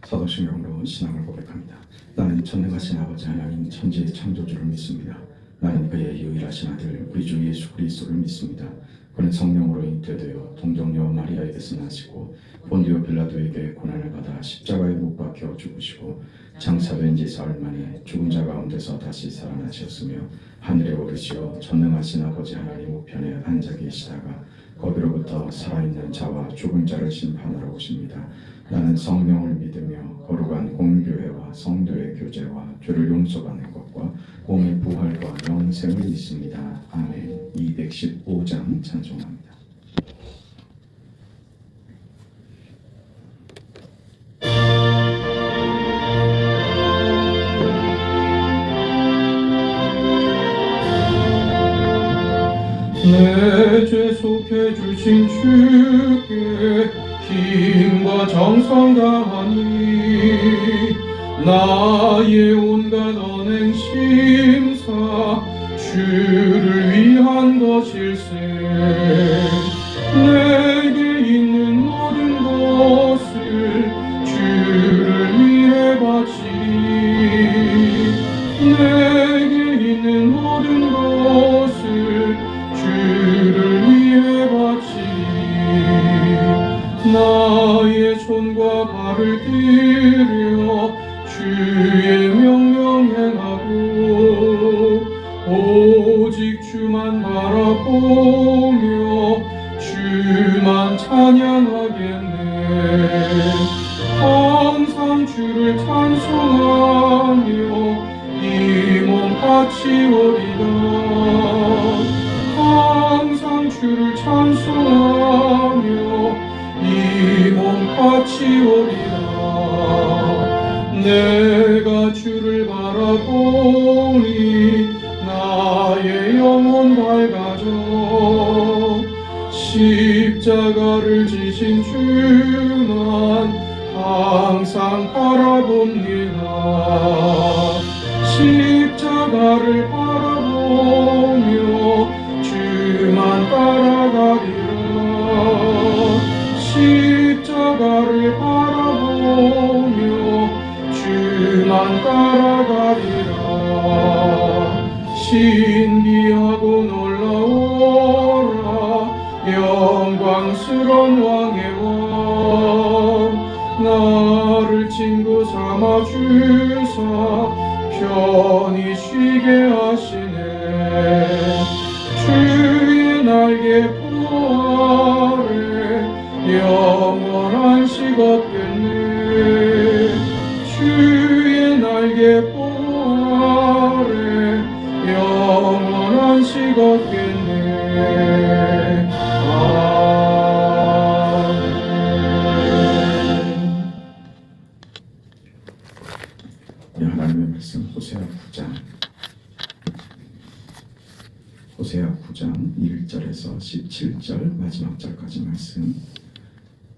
사도신경으로 신앙을 고백합니다. 나는 전능하신 아버지 하나님 천지의 창조주를 믿습니다. 나는 그의 유일하신 아들 우리 주 예수 그리스도를 믿습니다. 그는 성령으로 잉태되어 동정녀 마리아에게서 나시고 본디오 빌라도에게 고난을 받아 십자가에 못 박혀 죽으시고 장사된 지 사흘 만에 죽은 자 가운데서 다시 살아나셨으며 하늘에 오르시어 전능하신 아버지 하나님 우편에 앉아 계시다가 거기로부터 살아있는 자와 죽은 자를 심판하러 오십니다. 나는 성령을 믿으며 거룩한 공교회와 성도의 교제와 죄를 용서받는 것과 몸의 부활과 영생을 믿습니다. 아멘. 215장 찬송합니다. 내 죄 속해 주신 주께 힘과 정성 다하니 나의 온갖 언행 심사 주를 위한 것일세. 내게 있는 모든 것을 주를 위해 바치리. 내게 있는 모든 것을 주를 위해 바치리. 나의 손과 발을 들여 주의 명령 행하고 오직 주만 바라보며 주만 찬양하겠네. 항상 주를 찬송하며 이 몸 바치오리다. 항상 주를 찬송하며 이 몸 바치오리라. 내가 주를 바라보니 나의 영혼 밝아져. 십자가를 지신 주만 항상 바라봅니다. 십자가를 바라보며 주만 따라가리라. 십자가를 바라보며 주만 따라가리라. 신비하고 놀라워라 영광스러운 왕의 왕. 나를 친구 삼아 주사 편히 쉬게 하시네. 주의 날개 품 아래 영원한 식 얻겠네. 주의 날개 품 아래 영원한 식 얻겠네. 아멘. 하나님의 말씀 호세아 9장 1절에서 17절 마지막 절까지 말씀,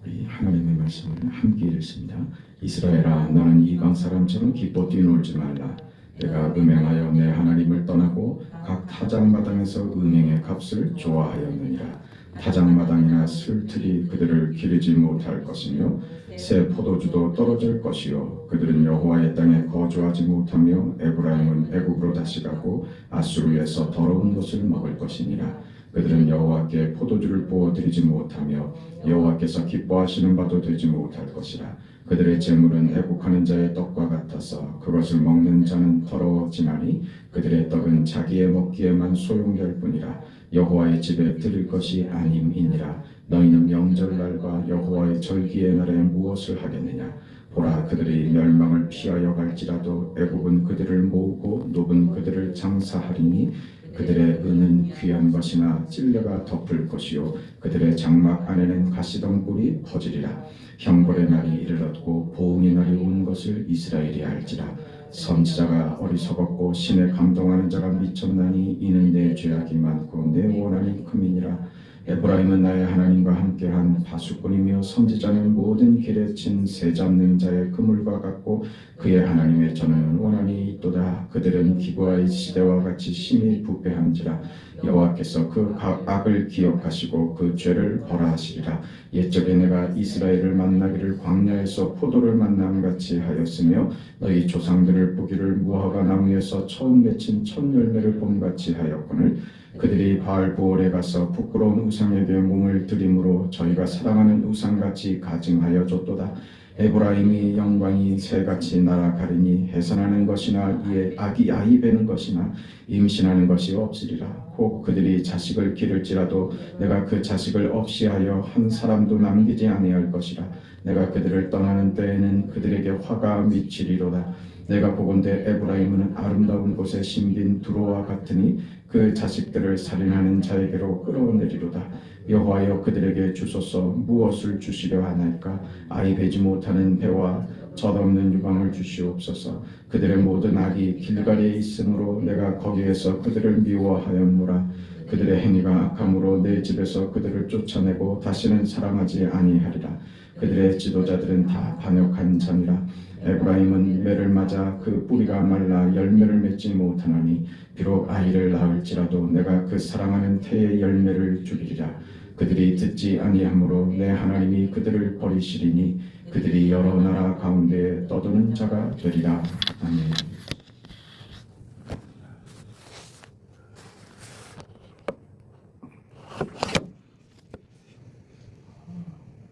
우리 하나님의 말씀을 함께 읽습니다. 이스라엘아, 너는 이방 사람처럼 기뻐 뛰놀지 말라. 내가 음행하여 내 하나님을 떠나고 각 타작마당에서 음행의 값을 좋아하였느니라. 타작마당이나 술틀이 그들을 기르지 못할 것이며 새 포도주도 떨어질 것이요 그들은 여호와의 땅에 거주하지 못하며 에브라임은 애굽으로 다시 가고 아수르에서 더러운 것을 먹을 것이니라. 그들은 여호와께 포도주를 부어드리지 못하며 여호와께서 기뻐하시는 바도 되지 못할 것이라. 그들의 재물은 애국하는 자의 떡과 같아서 그것을 먹는 자는 더러워지나니 그들의 떡은 자기의 먹기에만 소용될 뿐이라. 여호와의 집에 드릴 것이 아님이니라. 너희는 명절날과 여호와의 절기의 날에 무엇을 하겠느냐? 보라, 그들이 멸망을 피하여 갈지라도 애국은 그들을 모으고 노은 그들을 장사하리니 그들의 은은 귀한 것이나 찔레가 덮을 것이요 그들의 장막 안에는 가시덩굴이 퍼지리라. 형벌의 날이 이르렀고 보응의 날이 온 것을 이스라엘이 알지라. 선지자가 어리석었고 신에 감동하는 자가 미쳤나니 이는 내 죄악이 많고 내 원한이 큼이니라. 에브라임은 나의 하나님과 함께한 파수꾼이며 선지자는 모든 길에 친 새 잡는 자의 그물과 같고 그의 하나님의 전은 원한이 있도다. 그들은 기브아의 시대와 같이 심히 부패한지라. 여호와께서 그 악을 기억하시고 그 죄를 벌하시리라. 옛적에 내가 이스라엘을 만나기를 광야에서 포도를 만남 같이 하였으며 너희 조상들을 보기를 무화과 나무에서 처음 맺힌 첫 열매를 봄같이 하였거늘 그들이 바알 부올에 가서 부끄러운 우상에게 몸을 들임으로 저희가 사랑하는 우상같이 가증하여 줬도다. 에브라임이 영광이 새같이 날아가리니 해산하는 것이나 이에 악이 아이배는 것이나 임신하는 것이 없으리라. 혹 그들이 자식을 기를지라도 내가 그 자식을 없이하여 한 사람도 남기지 아니할 것이라. 내가 그들을 떠나는 때에는 그들에게 화가 미치리로다. 내가 보건대 에브라임은 아름다운 곳에 심긴 두로와 같으니 그 자식들을 살인하는 자에게로 끌어내리로다. 여호와여 그들에게 주소서. 무엇을 주시려 하나이까? 아이 베지 못하는 배와 젖없는 유방을 주시옵소서. 그들의 모든 악이 길갈리에 있으므로 내가 거기에서 그들을 미워하였노라. 그들의 행위가 악함으로 내 집에서 그들을 쫓아내고 다시는 사랑하지 아니하리라. 그들의 지도자들은 다 반역한 자니라. 에브라임은 매를 맞아 그 뿌리가 말라 열매를 맺지 못하나니 비록 아이를 낳을지라도 내가 그 사랑하는 태의 열매를 주리라. 그들이 듣지 아니하므로 내 하나님이 그들을 버리시리니 그들이 여러 나라 가운데 떠도는 자가 되리라. 아멘.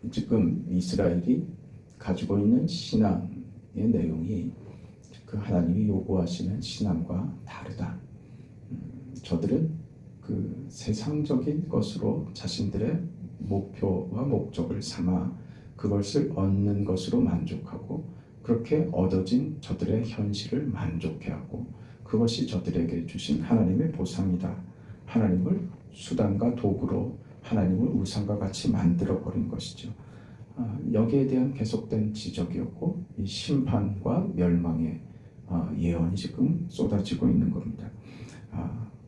지금 이스라엘이 가지고 있는 신앙의 내용이 그 하나님이 요구하시는 신앙과 다르다. 저들은 그 세상적인 것으로 자신들의 목표와 목적을 삼아 그것을 얻는 것으로 만족하고 그렇게 얻어진 저들의 현실을 만족해하고 그것이 저들에게 주신 하나님의 보상이다. 하나님을 수단과 도구로 하나님을 우상과 같이 만들어버린 것이죠. 여기에 대한 계속된 지적이었고 이 심판과 멸망의 예언이 지금 쏟아지고 있는 겁니다.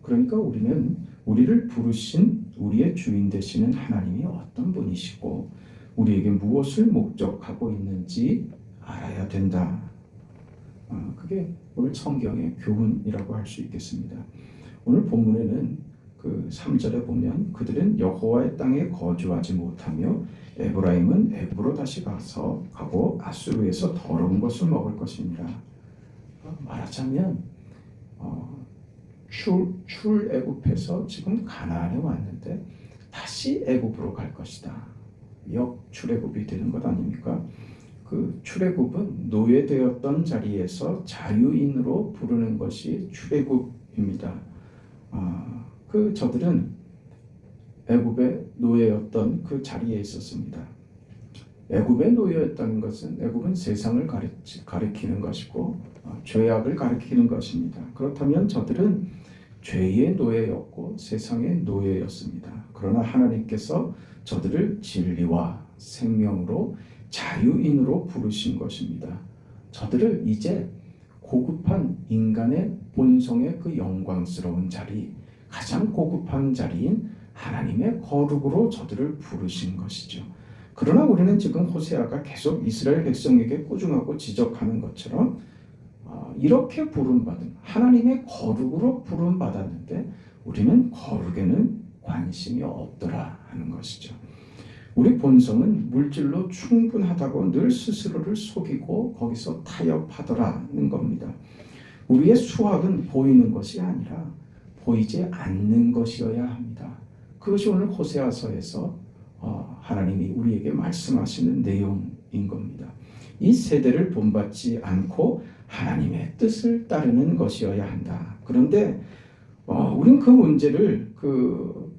그러니까 우리는 우리를 부르신 우리의 주인 되시는 하나님이 어떤 분이시고 우리에게 무엇을 목적하고 있는지 알아야 된다. 그게 오늘 성경의 교훈이라고 할 수 있겠습니다. 오늘 본문에는 그 3절에 보면 그들은 여호와의 땅에 거주하지 못하며 에브라임은 애굽으로 다시 가고 아수르에서 더러운 것을 먹을 것입니다. 말하자면 출애굽해서 지금 가나안에 왔는데 다시 애굽으로 갈 것이다. 역출애굽이 되는 것 아닙니까? 그 출애굽은 노예되었던 자리에서 자유인으로 부르는 것이 출애굽입니다. 그 저들은 애굽의 노예였던 그 자리에 있었습니다. 애굽의 노예였다는 것은 애굽은 세상을 가리키는 것이고 죄악을 가리키는 것입니다. 그렇다면 저들은 죄의 노예였고 세상의 노예였습니다. 그러나 하나님께서 저들을 진리와 생명으로 자유인으로 부르신 것입니다. 저들을 이제 고급한 인간의 본성의 그 영광스러운 자리, 가장 고급한 자리인 하나님의 거룩으로 저들을 부르신 것이죠. 그러나 우리는 지금 호세아가 계속 이스라엘 백성에게 꾸중하고 지적하는 것처럼 이렇게 부름받은 하나님의 거룩으로 부름받았는데 우리는 거룩에는 관심이 없더라 하는 것이죠. 우리 본성은 물질로 충분하다고 늘 스스로를 속이고 거기서 타협하더라는 겁니다. 우리의 수학은 보이는 것이 아니라 보이지 않는 것이어야 합니다. 그것이 오늘 호세아서에서 하나님이 우리에게 말씀하시는 내용인 겁니다. 이 세대를 본받지 않고 하나님의 뜻을 따르는 것이어야 한다. 그런데 우린 그 문제를 그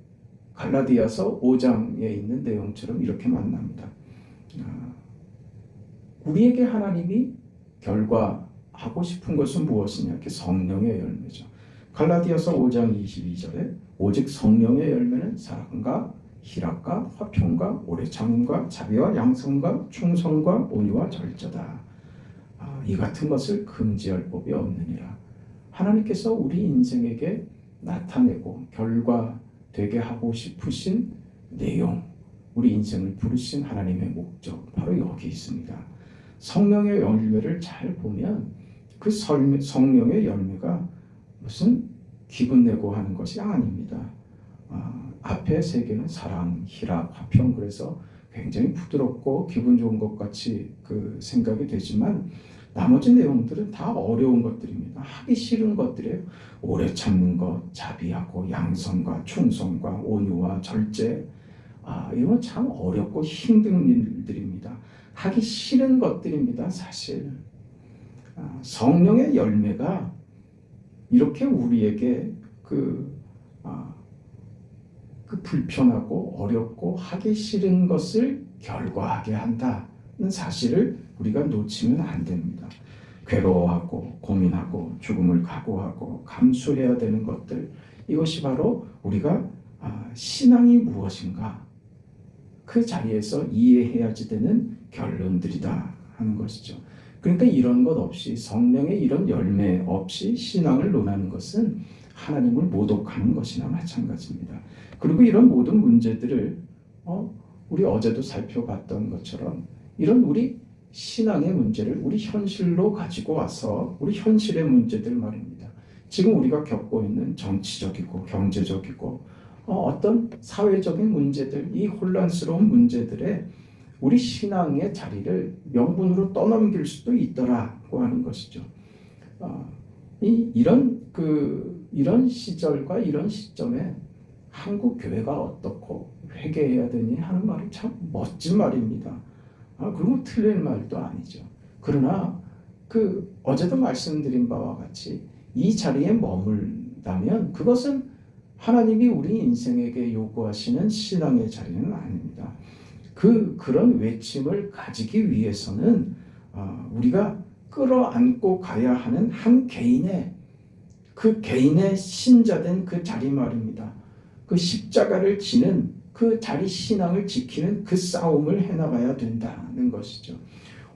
갈라디아서 5장에 있는 내용처럼 이렇게 만납니다. 우리에게 하나님이 결과하고 싶은 것은 무엇이냐? 그게 성령의 열매죠. 갈라디아서 5장 22절에 오직 성령의 열매는 사랑과 희락과 화평과 오래 참음과 자비와 양성과 충성과 온유와 절제다. 이 같은 것을 금지할 법이 없느니라. 하나님께서 우리 인생에게 나타내고 결과되게 하고 싶으신 내용, 우리 인생을 부르신 하나님의 목적, 바로 여기 있습니다. 성령의 열매를 잘 보면 그 성령의 열매가 무슨 기분 내고 하는 것이 아닙니다. 앞에 세 개는 사랑, 희락, 화평, 그래서 굉장히 부드럽고 기분 좋은 것 같이 그 생각이 되지만 나머지 내용들은 다 어려운 것들입니다. 하기 싫은 것들이에요. 오래 참는 것, 자비하고 양선과 충성과 온유와 절제, 이건 참 어렵고 힘든 일들입니다. 하기 싫은 것들입니다. 사실 성령의 열매가 이렇게 우리에게 그 불편하고 어렵고 하기 싫은 것을 결과하게 한다는 사실을 우리가 놓치면 안 됩니다. 괴로워하고 고민하고 죽음을 각오하고 감수해야 되는 것들, 이것이 바로 우리가 신앙이 무엇인가 그 자리에서 이해해야지 되는 결론들이다 하는 것이죠. 그러니까 이런 것 없이, 성령의 이런 열매 없이 신앙을 논하는 것은 하나님을 모독하는 것이나 마찬가지입니다. 그리고 이런 모든 문제들을 우리 어제도 살펴봤던 것처럼 이런 우리 신앙의 문제를 우리 현실로 가지고 와서 우리 현실의 문제들 말입니다. 지금 우리가 겪고 있는 정치적이고 경제적이고 어떤 사회적인 문제들, 이 혼란스러운 문제들에 우리 신앙의 자리를 명분으로 떠넘길 수도 있더라고 하는 것이죠. 이런 시절과 이런 시점에 한국 교회가 어떻고 회개해야 되니 하는 말이 참 멋진 말입니다. 그리고 틀린 말도 아니죠. 그러나 어제도 말씀드린 바와 같이 이 자리에 머물다면 그것은 하나님이 우리 인생에게 요구하시는 신앙의 자리는 아닙니다. 그런 외침을 가지기 위해서는 우리가 끌어안고 가야 하는 한 개인의 그 개인의 신자된 그 자리 말입니다. 그 십자가를 지는 그 자리 신앙을 지키는 그 싸움을 해나가야 된다는 것이죠.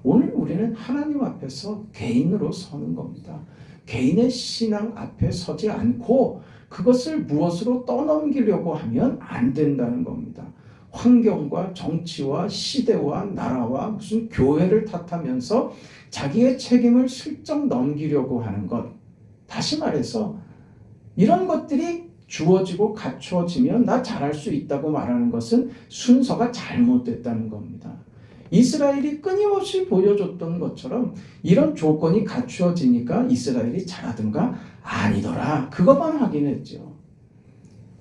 오늘 우리는 하나님 앞에서 개인으로 서는 겁니다. 개인의 신앙 앞에 서지 않고 그것을 무엇으로 떠넘기려고 하면 안 된다는 겁니다. 환경과 정치와 시대와 나라와 무슨 교회를 탓하면서 자기의 책임을 슬쩍 넘기려고 하는 것. 다시 말해서 이런 것들이 주어지고 갖추어지면 나 잘할 수 있다고 말하는 것은 순서가 잘못됐다는 겁니다. 이스라엘이 끊임없이 보여줬던 것처럼 이런 조건이 갖추어지니까 이스라엘이 잘하든가 아니더라. 그것만 확인했죠.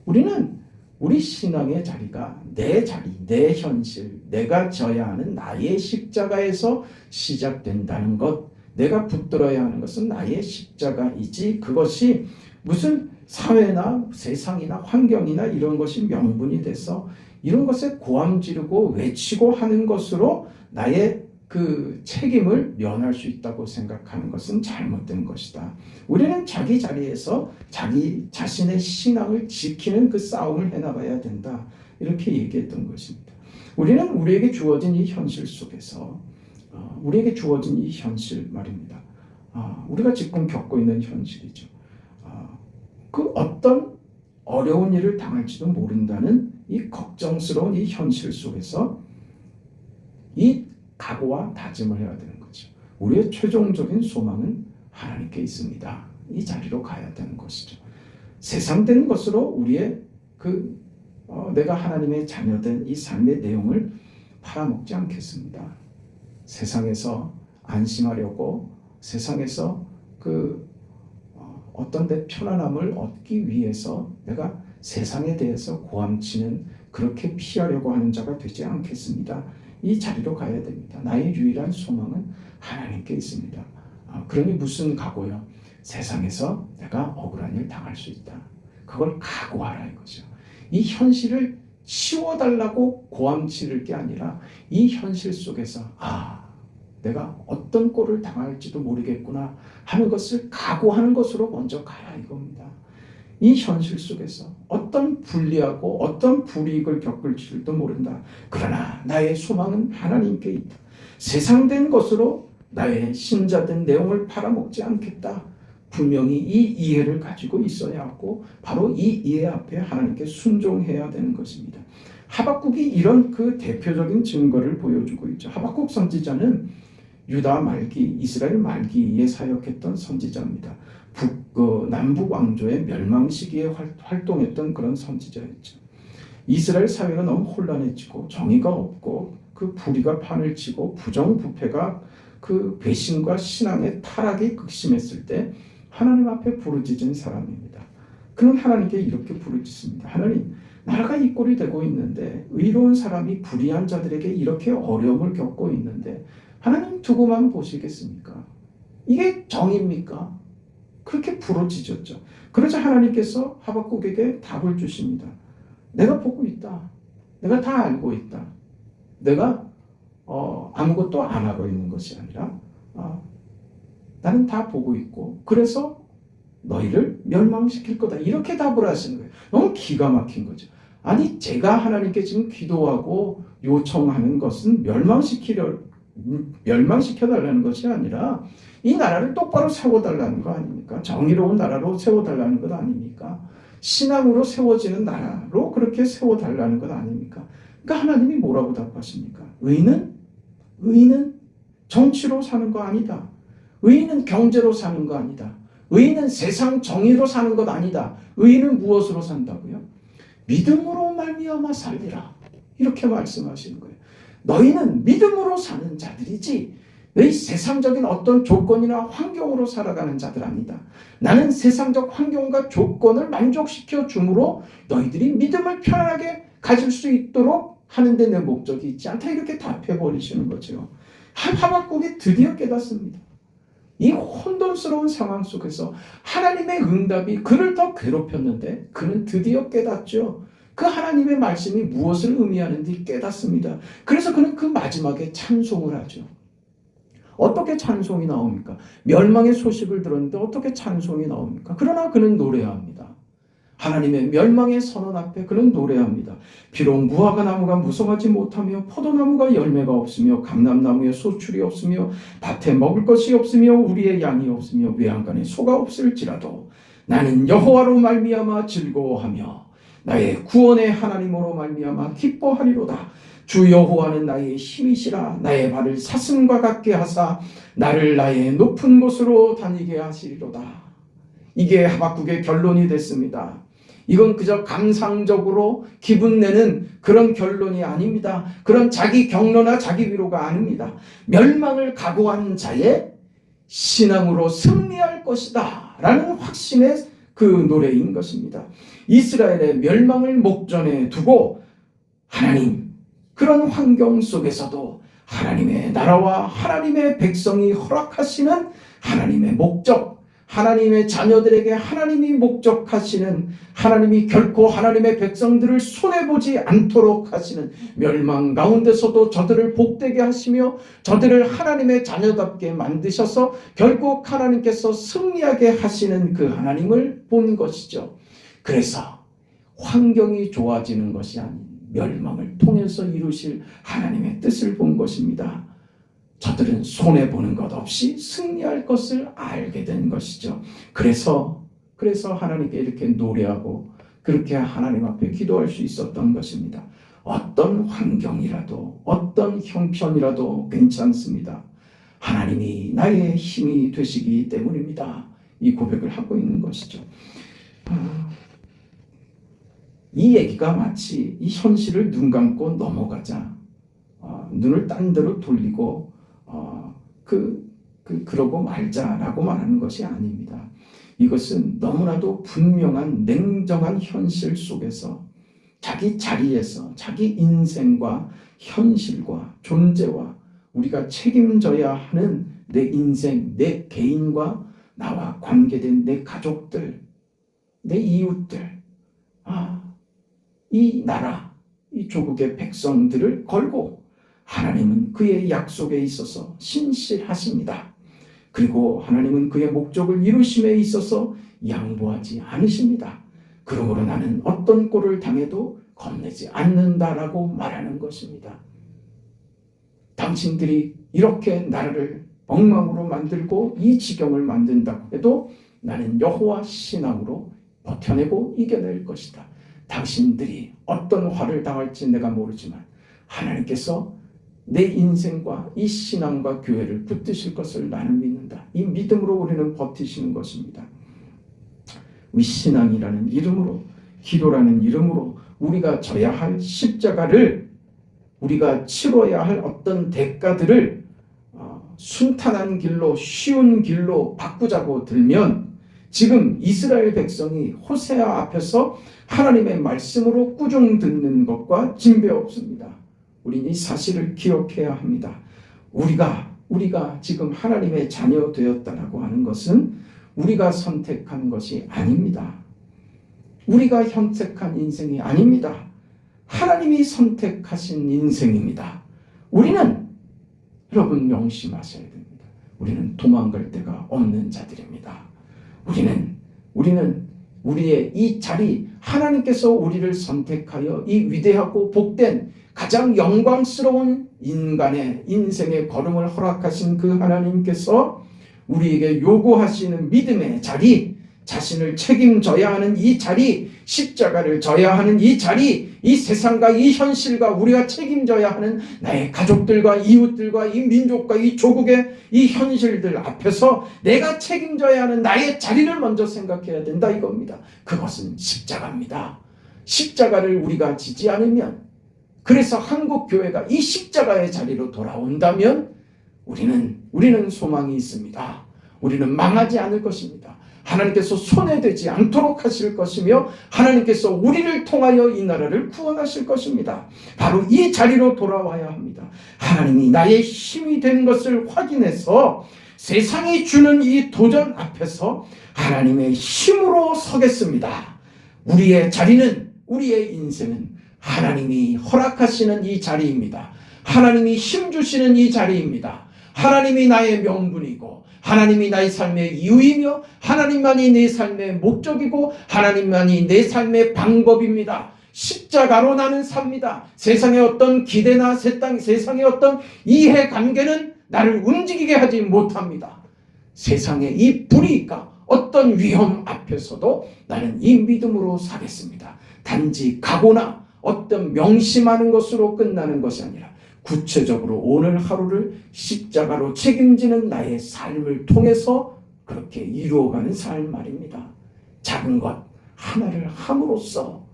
우리는 우리 신앙의 자리가 내 자리, 내 현실, 내가 져야 하는 나의 십자가에서 시작된다는 것, 내가 붙들어야 하는 것은 나의 십자가이지 그것이 무슨 사회나 세상이나 환경이나 이런 것이 명분이 돼서 이런 것에 고함 지르고 외치고 하는 것으로 나의 그 책임을 면할 수 있다고 생각하는 것은 잘못된 것이다. 우리는 자기 자리에서 자기 자신의 신앙을 지키는 그 싸움을 해나가야 된다. 이렇게 얘기했던 것입니다. 우리는 우리에게 주어진 이 현실 속에서 우리에게 주어진 이 현실 말입니다. 우리가 지금 겪고 있는 현실이죠. 그 어떤 어려운 일을 당할지도 모른다는 이 걱정스러운 이 현실 속에서 이 각오와 다짐을 해야 되는 거죠. 우리의 최종적인 소망은 하나님께 있습니다. 이 자리로 가야 되는 것이죠. 세상된 것으로 우리의 내가 하나님의 자녀된 이 삶의 내용을 팔아먹지 않겠습니다. 세상에서 안심하려고 세상에서 어떤 데 편안함을 얻기 위해서 내가 세상에 대해서 고함치는 그렇게 피하려고 하는 자가 되지 않겠습니다. 이 자리로 가야 됩니다. 나의 유일한 소망은 하나님께 있습니다. 그러니 무슨 각오요? 세상에서 내가 억울한 일 당할 수 있다. 그걸 각오하라 이거죠. 이 현실을 치워달라고 고함 지를 게 아니라 이 현실 속에서 내가 어떤 꼴을 당할지도 모르겠구나 하는 것을 각오하는 것으로 먼저 가라 이겁니다. 이 현실 속에서 어떤 불리하고 어떤 불이익을 겪을지도 모른다. 그러나 나의 소망은 하나님께 있다. 세상된 것으로 나의 신자된 내용을 팔아먹지 않겠다. 분명히 이 이해를 가지고 있어야 하고 바로 이 이해 앞에 하나님께 순종해야 되는 것입니다. 하박국이 이런 그 대표적인 증거를 보여주고 있죠. 하박국 선지자는 유다 말기, 이스라엘 말기에 사역했던 선지자입니다. 남북 왕조의 멸망 시기에 활동했던 그런 선지자였죠. 이스라엘 사회가 너무 혼란해지고 정의가 없고 그 불의가 판을 치고 부정부패가 그 배신과 신앙의 타락이 극심했을 때 하나님 앞에 부르짖은 사람입니다. 그는 하나님께 이렇게 부르짖습니다. 하나님, 나라가 이 꼴이 되고 있는데 의로운 사람이 불의한 자들에게 이렇게 어려움을 겪고 있는데 하나님 두고만 보시겠습니까? 이게 정입니까? 그렇게 부르짖었죠. 그러자 하나님께서 하박국에게 답을 주십니다. 내가 보고 있다. 내가 다 알고 있다. 내가 아무것도 안 하고 있는 것이 아니라 나는 다 보고 있고 그래서 너희를 멸망시킬 거다. 이렇게 답을 하시는 거예요. 너무 기가 막힌 거죠. 아니 제가 하나님께 지금 기도하고 요청하는 것은 멸망시켜달라는 것이 아니라 이 나라를 똑바로 세워달라는 거 아닙니까? 정의로운 나라로 세워달라는 것 아닙니까? 신앙으로 세워지는 나라로 그렇게 세워달라는 것 아닙니까? 그러니까 하나님이 뭐라고 답하십니까? 의인은 정치로 사는 거 아니다. 의인은 경제로 사는 거 아니다. 의인은 세상 정의로 사는 것 아니다. 의인은 무엇으로 산다고요? 믿음으로 말미암아 살리라. 이렇게 말씀하시는 거예요. 너희는 믿음으로 사는 자들이지 왜 세상적인 어떤 조건이나 환경으로 살아가는 자들 아니다. 나는 세상적 환경과 조건을 만족시켜 주므로 너희들이 믿음을 편안하게 가질 수 있도록 하는데 내 목적이 있지 않다. 이렇게 답해버리시는 거죠. 하박국이 드디어 깨닫습니다. 이 혼돈스러운 상황 속에서 하나님의 응답이 그를 더 괴롭혔는데 그는 드디어 깨닫죠. 그 하나님의 말씀이 무엇을 의미하는지 깨닫습니다. 그래서 그는 그 마지막에 찬송을 하죠. 어떻게 찬송이 나옵니까? 멸망의 소식을 들었는데 어떻게 찬송이 나옵니까? 그러나 그는 노래합니다. 하나님의 멸망의 선언 앞에 그는 노래합니다. 비록 무화과 나무가 무성하지 못하며 포도나무가 열매가 없으며 감람나무에 소출이 없으며 밭에 먹을 것이 없으며 우리의 양이 없으며 외양간에 소가 없을지라도 나는 여호와로 말미암아 즐거워하며 나의 구원의 하나님으로 말미암아 기뻐하리로다. 주 여호와는 나의 힘이시라. 나의 발을 사슴과 같게 하사 나를 나의 높은 곳으로 다니게 하시리로다. 이게 하박국의 결론이 됐습니다. 이건 그저 감상적으로 기분 내는 그런 결론이 아닙니다. 그런 자기 격려나 자기 위로가 아닙니다. 멸망을 각오한 자의 신앙으로 승리할 것이다 라는 확신의 그 노래인 것입니다. 이스라엘의 멸망을 목전에 두고 하나님, 그런 환경 속에서도 하나님의 나라와 하나님의 백성이 허락하시는 하나님의 목적, 하나님의 자녀들에게 하나님이 목적하시는, 하나님이 결코 하나님의 백성들을 손해보지 않도록 하시는 멸망 가운데서도 저들을 복되게 하시며 저들을 하나님의 자녀답게 만드셔서 결국 하나님께서 승리하게 하시는 그 하나님을 본 것이죠. 그래서 환경이 좋아지는 것이 아닌 멸망을 통해서 이루실 하나님의 뜻을 본 것입니다. 저들은 손해보는 것 없이 승리할 것을 알게 된 것이죠. 그래서 하나님께 이렇게 노래하고 그렇게 하나님 앞에 기도할 수 있었던 것입니다. 어떤 환경이라도 어떤 형편이라도 괜찮습니다. 하나님이 나의 힘이 되시기 때문입니다. 이 고백을 하고 있는 것이죠. 이 얘기가 마치 이 현실을 눈 감고 넘어가자 눈을 딴 데로 돌리고 그러고 말자라고 말하는 것이 아닙니다. 이것은 너무나도 분명한 냉정한 현실 속에서 자기 자리에서 자기 인생과 현실과 존재와 우리가 책임져야 하는 내 인생, 내 개인과 나와 관계된 내 가족들, 내 이웃들, 이 나라, 이 조국의 백성들을 걸고 하나님은 그의 약속에 있어서 신실하십니다. 그리고 하나님은 그의 목적을 이루심에 있어서 양보하지 않으십니다. 그러므로 나는 어떤 꼴을 당해도 겁내지 않는다라고 말하는 것입니다. 당신들이 이렇게 나라를 엉망으로 만들고 이 지경을 만든다고 해도 나는 여호와 신앙으로 버텨내고 이겨낼 것이다. 당신들이 어떤 화를 당할지 내가 모르지만 하나님께서 내 인생과 이 신앙과 교회를 붙드실 것을 나는 믿는다. 이 믿음으로 우리는 버티시는 것입니다. 이 신앙이라는 이름으로, 기도라는 이름으로 우리가 져야 할 십자가를, 우리가 치러야 할 어떤 대가들을 순탄한 길로, 쉬운 길로 바꾸자고 들면 지금 이스라엘 백성이 호세아 앞에서 하나님의 말씀으로 꾸중 듣는 것과 진배 없습니다. 우리는 이 사실을 기억해야 합니다. 우리가 지금 하나님의 자녀 되었다라고 하는 것은 우리가 선택한 것이 아닙니다. 우리가 선택한 인생이 아닙니다. 하나님이 선택하신 인생입니다. 우리는, 여러분 명심하셔야 됩니다. 우리는 도망갈 데가 없는 자들입니다. 우리는 우리의 이 자리, 하나님께서 우리를 선택하여 이 위대하고 복된 가장 영광스러운 인간의 인생의 걸음을 허락하신 그 하나님께서 우리에게 요구하시는 믿음의 자리, 자신을 책임져야 하는 이 자리, 십자가를 져야 하는 이 자리, 이 세상과 이 현실과 우리가 책임져야 하는 나의 가족들과 이웃들과 이 민족과 이 조국의 이 현실들 앞에서 내가 책임져야 하는 나의 자리를 먼저 생각해야 된다 이겁니다. 그것은 십자가입니다. 십자가를 우리가 지지 않으면, 그래서 한국 교회가 이 십자가의 자리로 돌아온다면 우리는 소망이 있습니다. 우리는 망하지 않을 것입니다. 하나님께서 손해되지 않도록 하실 것이며 하나님께서 우리를 통하여 이 나라를 구원하실 것입니다. 바로 이 자리로 돌아와야 합니다. 하나님이 나의 힘이 되는 것을 확인해서 세상이 주는 이 도전 앞에서 하나님의 힘으로 서겠습니다. 우리의 자리는, 우리의 인생은 하나님이 허락하시는 이 자리입니다. 하나님이 힘 주시는 이 자리입니다. 하나님이 나의 명분이고 하나님이 나의 삶의 이유이며 하나님만이 내 삶의 목적이고 하나님만이 내 삶의 방법입니다. 십자가로 나는 삽니다. 세상의 어떤 기대나 세상의 어떤 이해관계는 나를 움직이게 하지 못합니다. 세상의 이 불이익과 어떤 위험 앞에서도 나는 이 믿음으로 사겠습니다. 단지 각오나 어떤 명심하는 것으로 끝나는 것이 아니라 구체적으로 오늘 하루를 십자가로 책임지는 나의 삶을 통해서 그렇게 이루어가는 삶 말입니다. 작은 것 하나를 함으로써,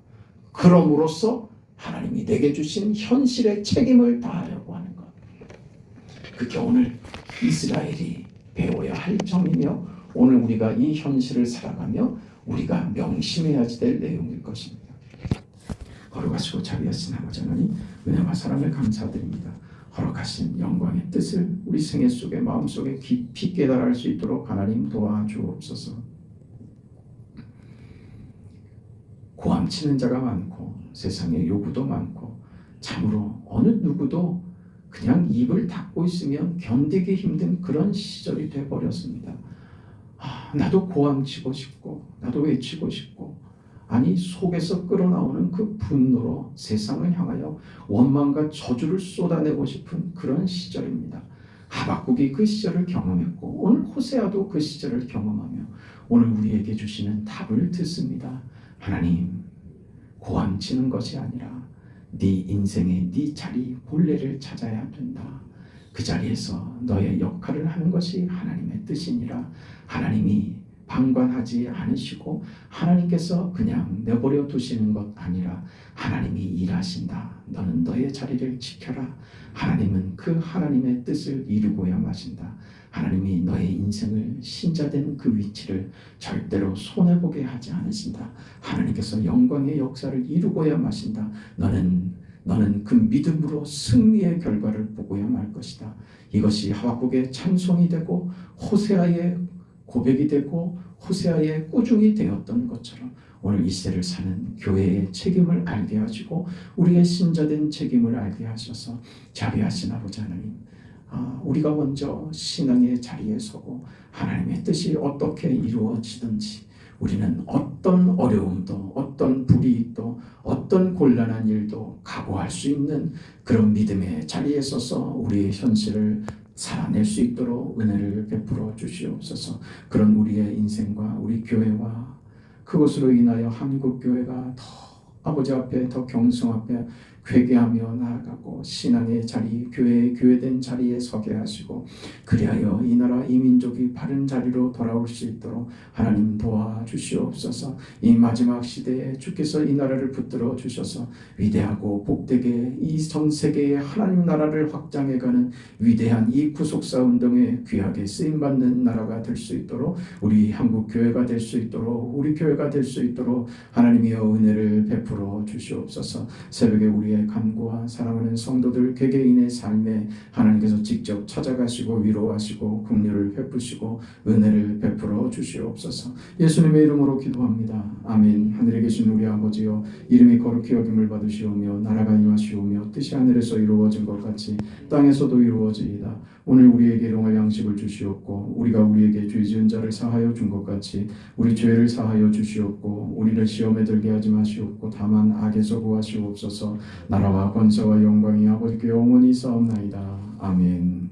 그럼으로써 하나님이 내게 주신 현실의 책임을 다하려고 하는 것. 그게 오늘 이스라엘이 배워야 할 점이며 오늘 우리가 이 현실을 살아가며 우리가 명심해야지 될 내용일 것입니다. 거룩하시고 자비하신 아버지 하나님, 은혜와 사랑을 감사드립니다. 허락하신 영광의 뜻을 우리 생애 속에, 마음속에 깊이 깨달을 수 있도록 하나님 도와주옵소서. 고함치는 자가 많고 세상에 요구도 많고 참으로 어느 누구도 그냥 입을 닫고 있으면 견디기 힘든 그런 시절이 되어버렸습니다. 나도 고함치고 싶고 나도 외치고 싶고, 아니 속에서 끌어나오는 그 분노로 세상을 향하여 원망과 저주를 쏟아내고 싶은 그런 시절입니다. 하박국이 그 시절을 경험했고 오늘 호세아도 그 시절을 경험하며 오늘 우리에게 주시는 답을 듣습니다. 하나님, 고함치는 것이 아니라 네 인생의 네 자리 본래를 찾아야 된다. 그 자리에서 너의 역할을 하는 것이 하나님의 뜻이니라. 하나님이 방관하지 않으시고 하나님께서 그냥 내버려 두시는 것 아니라 하나님이 일하신다. 너는 너의 자리를 지켜라. 하나님은 그 하나님의 뜻을 이루고야 마신다. 하나님이 너의 인생을 신자된 그 위치를 절대로 손해보게 하지 않으신다. 하나님께서 영광의 역사를 이루고야 마신다. 너는 그 믿음으로 승리의 결과를 보고야 말 것이다. 이것이 하박국의 찬송이 되고 호세아의 고백이 되고 호세아의 꾸중이 되었던 것처럼 오늘 이 시대를 사는 교회의 책임을 알게 하시고 우리의 신자된 책임을 알게 하셔서 자비하신 아버지 하나님, 우리가 먼저 신앙의 자리에 서고 하나님의 뜻이 어떻게 이루어지든지 우리는 어떤 어려움도 어떤 불이익도 어떤 곤란한 일도 각오할 수 있는 그런 믿음의 자리에 서서 우리의 현실을 살아낼 수 있도록 은혜를 베풀어 주시옵소서. 그런 우리의 인생과 우리 교회와 그것으로 인하여 한국교회가 더 아버지 앞에 더 경성 앞에 회개하며 나아가고 신앙의 자리, 교회된 자리에 서게 하시고 그리하여 이 나라 이 민족이 바른 자리로 돌아올 수 있도록 하나님 도와주시옵소서. 이 마지막 시대에 주께서 이 나라를 붙들어 주셔서 위대하고 복되게 이 전 세계의 하나님 나라를 확장해가는 위대한 이 구속사 운동에 귀하게 쓰임받는 나라가 될 수 있도록 우리 한국 교회가 될 수 있도록 우리 교회가 될 수 있도록 하나님이여 은혜를 베풀어 주시옵소서. 새벽에 우리의 간구와 사랑하는 성도들 개개인의 삶에 하나님께서 직접 찾아가시고 위로하시고 긍휼을 베푸시고 은혜를 베풀어 주시옵소서. 예수님의 이름으로 기도합니다. 아멘. 하늘에 계신 우리 아버지여 이름이 거룩히 여김을 받으시오며 나라가 임하시오며 뜻이 하늘에서 이루어진 것 같이 땅에서도 이루어지이다. 오늘 우리에게 일용할 양식을 주시옵고 우리가 우리에게 죄 지은 자를 사하여 준 것 같이 우리 죄를 사하여 주시옵고 우리를 시험에 들게 하지 마시옵고 다만 악에서 구하시옵소서. 나라와 권세와 영광이 아버지께 영원히 싸움나이다. 아멘.